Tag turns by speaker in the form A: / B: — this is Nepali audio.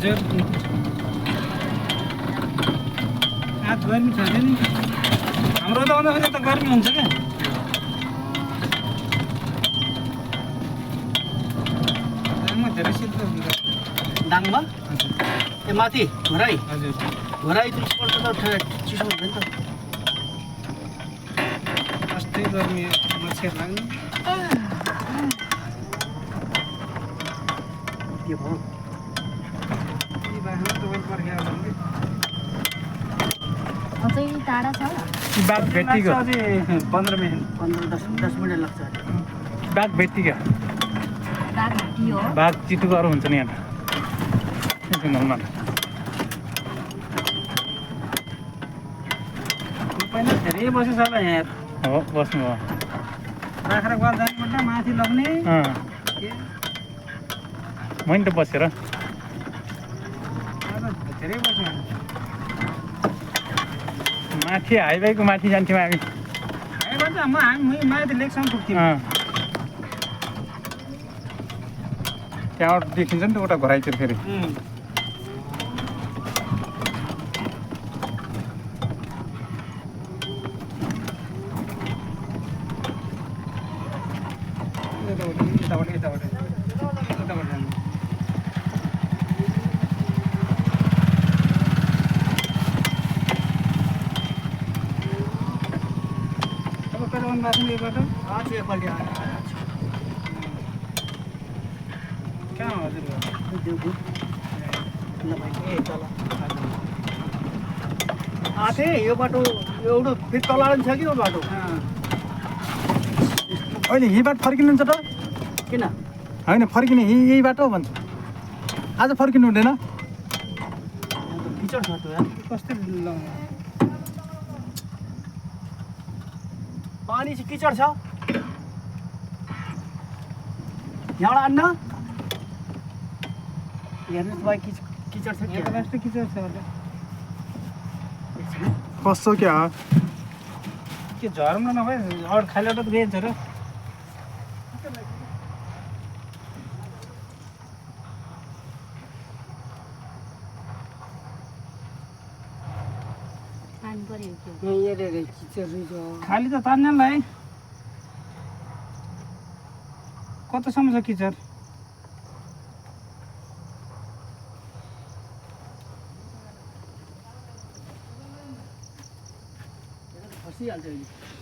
A: हजुर आज गर्मी छ नि हाम्रो त आउँदाखेरि त गर्मी हुन्छ क्या दाङमा धेरै शीतल हुन्छ
B: दाङमा ए माथि घोराइ
A: हजुर
B: घोराइ त्यसबाट त चिसो हुँदैन त
A: अस्ति गर्मी मच्छर लाग्ने
B: के भयो
A: यी बाख्रा तपाईँ पर्खेर भन्ने
C: अझै टाढा छ
D: बाघ भेट्टिगयो
A: अझै 15 मिनट
B: 15-10 मिनट लाग्छ
D: बाघ भेट्टिगयो
C: बाघ भेटियो हो
D: बाघ चितुवाहरू हुन्छ नि यहाँ जङ्गलमा
A: पहिला धेरै बसेछ होला यहाँ
D: हो बस्नु हो
A: बाख्रा गोल जानुपर्छ माथि लग्ने
D: मैले त बसेर
A: आज धेरै बस्यो
D: माथि हाइवेको माथि जान्थ्यौँ हामी
A: हामी माथि लेकसम्म पुग्थ्यौँ
D: त्यहाँबाट देखिन्छ नि त उता घराइतिर फेरि
A: यताबाट जानु अब कहिले आउनु भएको नि यो बाटो
B: आज एकपल्ट
A: कहाँ हो हजुर
B: देउबु ए तल आथे यो बाटो एउटा फेरि तल छ कि यो बाटो
D: अहिले यहीँबाट फर्किनुहुन्छ त
B: किन
D: होइन फर्किने यही बाटो भन्छ आज फर्किनु हुँदैन
B: किचड छ त यार
A: कस्तो लाउनु
B: पानी चाहिँ किचड छ यहाँबाट आन्न हेर्नुहोस् भाइ किचड छ
A: यहाँ त लास्ट किचड छ होला
D: कस्तो क्या
A: के झर्नु नभए अरू खाली त गइन्छ र
C: पानी पर्यो के
A: खाली त तान्नेलाई कतासम्म छ किचड
B: फसिहाल्छ अहिले